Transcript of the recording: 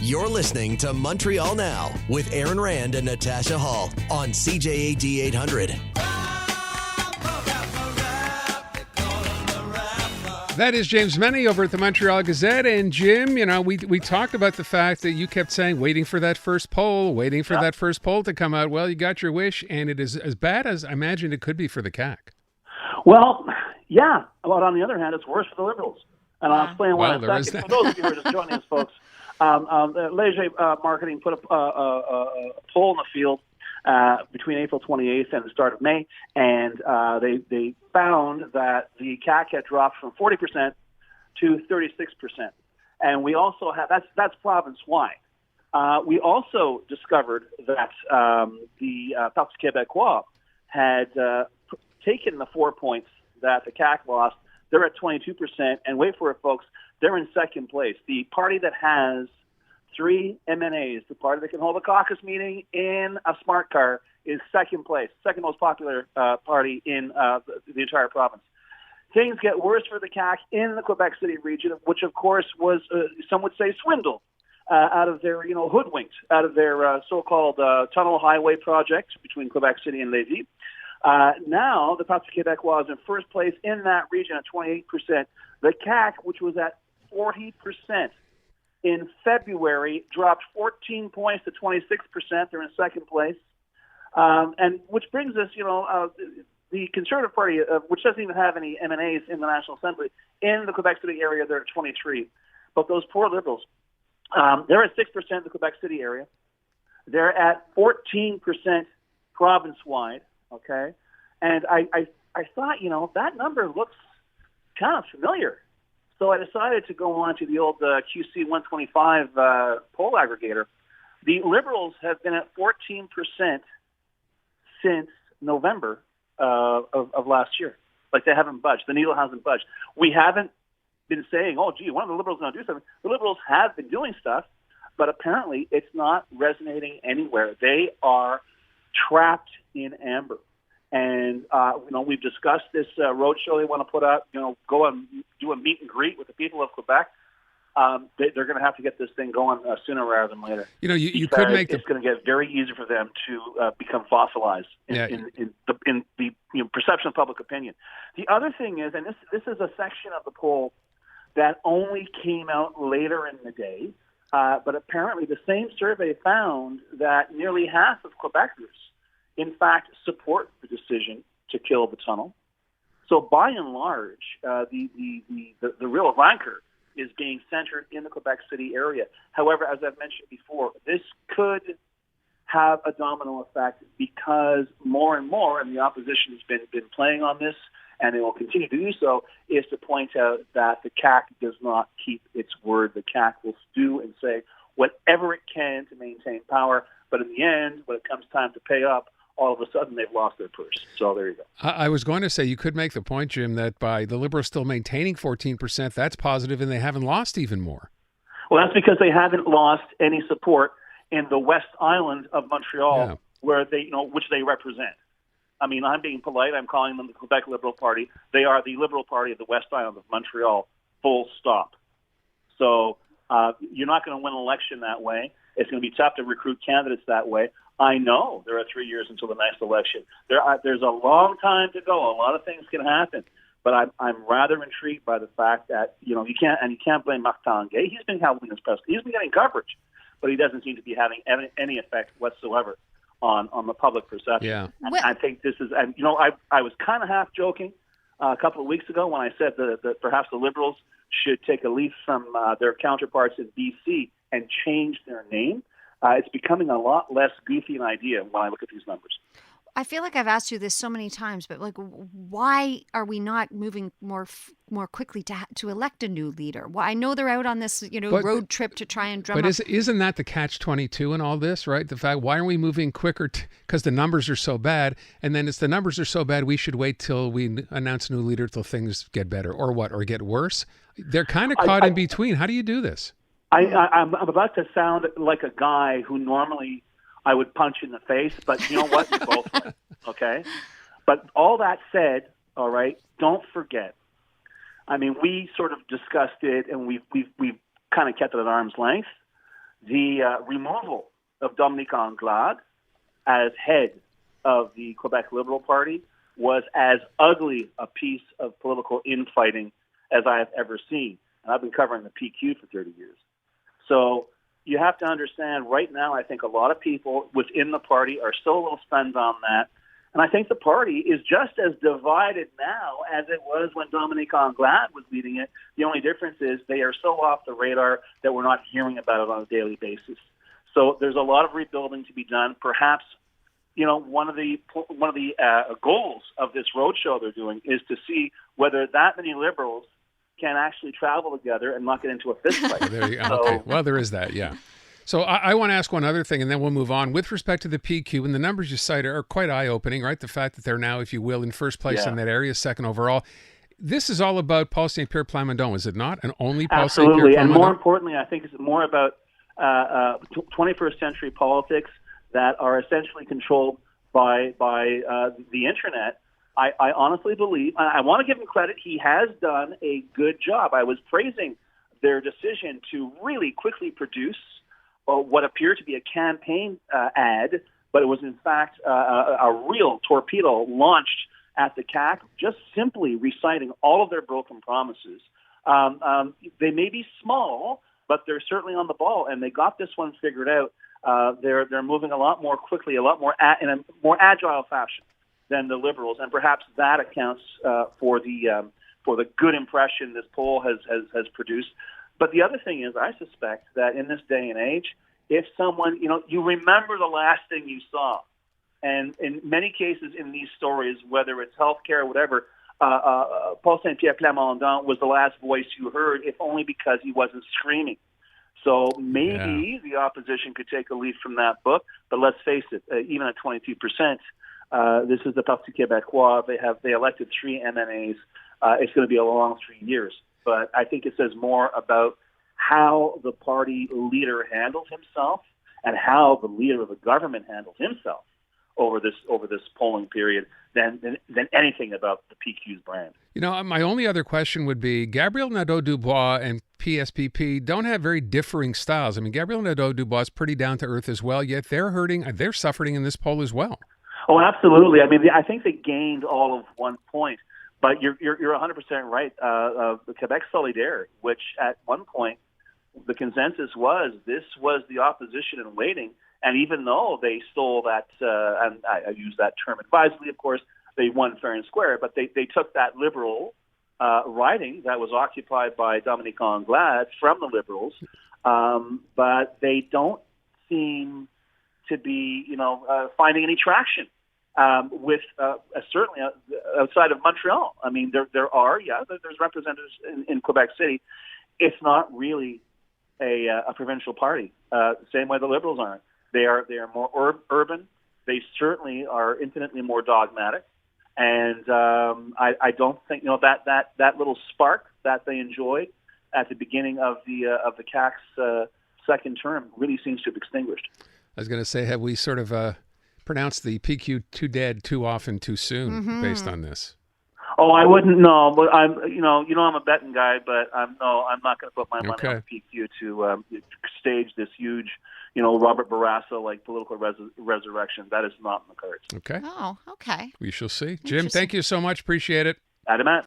You're listening to Montreal Now with Aaron Rand and Natasha Hall on CJAD 800. That is James Mennie over at the Montreal Gazette. And Jim, you know, we talked about the fact that you kept saying, waiting for that first poll to come out. Well, you got your wish, and it is as bad as I imagined it could be for the CAQ. Well, yeah. But on the other hand, it's worse for the Liberals. And I'll explain why in a second. For those of you who are just joining us, folks, Leger Marketing put a poll in the field between April 28th and the start of May, and they found that the CAQ had dropped from 40% to 36%. And we also have, that's province-wide. We also discovered that the Parti Québécois had taken the 4 points that the CAQ lost. They're at 22%, and wait for it, folks, they're in second place. The party that has 3 MNAs, the party that can hold a caucus meeting in a smart car, is second place, second most popular party in the entire province. Things get worse for the CAQ in the Quebec City region, which of course was, some would say, swindled out of their, hoodwinked out of their so-called tunnel highway project between Quebec City and Lévis. Now, the Parti Québécois is in first place in that region at 28%. The CAQ, which was at 40% in February, dropped 14 points to 26%. They're in second place. And which brings us, the Conservative Party, which doesn't even have any MNAs in the National Assembly, in the Quebec City area, they're at 23. But those poor Liberals, they're at 6% in the Quebec City area. They're at 14% province-wide, okay? And I thought, that number looks kind of familiar. So I decided to go on to the old QC 125 poll aggregator. The Liberals have been at 14% since November of last year. Like, they haven't budged. The needle hasn't budged. We haven't been saying, oh, gee, one of the Liberals is going to do something. The Liberals have been doing stuff, but apparently it's not resonating anywhere. They are trapped in amber. And, we've discussed this roadshow they want to put out, go and do a meet and greet with the people of Quebec. They're going to have to get this thing going sooner rather than later. You could make it's going to get very easy for them to become fossilized in the perception of public opinion. The other thing is, and this is a section of the poll that only came out later in the day, but apparently the same survey found that nearly half of Quebecers, in fact, support the decision to kill the tunnel. So by and large, the real rancor is being centered in the Quebec City area. However, as I've mentioned before, this could have a domino effect because more and more, and the opposition has been playing on this, and they will continue to do so, is to point out that the CAQ does not keep its word. The CAQ will do and say whatever it can to maintain power, but in the end, when it comes time to pay up, all of a sudden they've lost their purse. So there you go. I was going to say, you could make the point, Jim, that by the Liberals still maintaining 14%, that's positive, and they haven't lost even more. Well, that's because they haven't lost any support in the West Island of Montreal, where they, which they represent. I mean, I'm being polite. I'm calling them the Quebec Liberal Party. They are the Liberal Party of the West Island of Montreal, full stop. So you're not going to win an election that way. It's going to be tough to recruit candidates that way. I know there are 3 years until the next election. There's a long time to go. A lot of things can happen, but I'm rather intrigued by the fact that you can't blame Marc Tanguay. He's been holding his press. He's been getting coverage, but he doesn't seem to be having any effect whatsoever on the public perception. Yeah. And I think this is, and I was kind of half joking a couple of weeks ago when I said that perhaps the Liberals should take a leaf from their counterparts in BC and change their name. It's becoming a lot less goofy an idea when I look at these numbers. I feel like I've asked you this so many times, but why are we not moving more quickly to elect a new leader? Well, I know they're out on this, road trip to try and drum up. But isn't that the catch-22 in all this, right? The fact, why aren't we moving quicker? Because the numbers are so bad, and then it's the numbers are so bad, we should wait till we announce a new leader till things get better, or what, or get worse? They're kind of caught in between. How do you do this? I'm about to sound like a guy who normally I would punch in the face, but you know what? You're both right, okay? But all that said, all right, don't forget. I mean, we sort of discussed it, and we've kind of kept it at arm's length. the removal of Dominique Anglade as head of the Quebec Liberal Party was as ugly a piece of political infighting as I have ever seen. And I've been covering the PQ for 30 years. So you have to understand right now, I think a lot of people within the party are still a little stunned on that. And I think the party is just as divided now as it was when Dominique Anglade was leading it. The only difference is they are so off the radar that we're not hearing about it on a daily basis. So there's a lot of rebuilding to be done. Perhaps, one of the goals of this roadshow they're doing is to see whether that many Liberals can actually travel together and not get into a fist fight. Okay. Well, there is that, yeah. So I want to ask one other thing, and then we'll move on. With respect to the PQ, and the numbers you cite are quite eye-opening, right? The fact that they're now, if you will, in first place in that area, second overall. This is all about Paul Saint-Pierre Plamondon, is it not? And only Paul Saint-Pierre Plamondon? Absolutely, and more importantly, I think it's more about 21st century politics that are essentially controlled by the internet. I honestly believe, I want to give him credit, he has done a good job. I was praising their decision to really quickly produce what appeared to be a campaign ad, but it was in fact a real torpedo launched at the CAQ, just simply reciting all of their broken promises. They may be small, but they're certainly on the ball, and they got this one figured out. They're moving a lot more quickly, a lot more in a more agile fashion than the Liberals, and perhaps that accounts for the good impression this poll has produced. But the other thing is, I suspect that in this day and age, if someone, you remember the last thing you saw, and in many cases in these stories, whether it's healthcare or whatever, Paul Saint-Pierre Plamondon was the last voice you heard, if only because he wasn't screaming. So maybe the opposition could take a leaf from that book, but let's face it, even at 22%, this is the Parti Québécois. They elected 3 MNAs. It's going to be a long 3 years. But I think it says more about how the party leader handles himself and how the leader of the government handles himself over this polling period than anything about the PQ's brand. My only other question would be, Gabriel Nadeau-Dubois and PSPP don't have very differing styles. I mean, Gabriel Nadeau-Dubois is pretty down to earth as well, yet they're suffering in this poll as well. Oh, absolutely. I mean, I think they gained all of 1 point. But you're 100% right. The Quebec Solidaire, which at one point the consensus was this was the opposition in waiting, and even though they stole that, and I use that term advisedly, of course, they won fair and square. But they took that Liberal riding that was occupied by Dominique Anglade from the Liberals, but they don't seem to be, finding any traction. With certainly outside of Montreal. I mean, there's representatives in Quebec City. It's not really a provincial party. The same way the Liberals aren't. They are more urban. They certainly are infinitely more dogmatic. And I don't think that little spark that they enjoyed at the beginning of the CAQ's second term really seems to have extinguished. I was going to say, have we sort of pronounced the PQ too dead too often too soon based on this? Oh, I wouldn't know, but I'm I'm a betting guy, but I'm not going to put my money on the PQ to stage this huge, Robert Barrasso like political resurrection. That is not in the cards. Okay. Oh, okay. We shall see. Jim, thank you so much. Appreciate it. Adamat.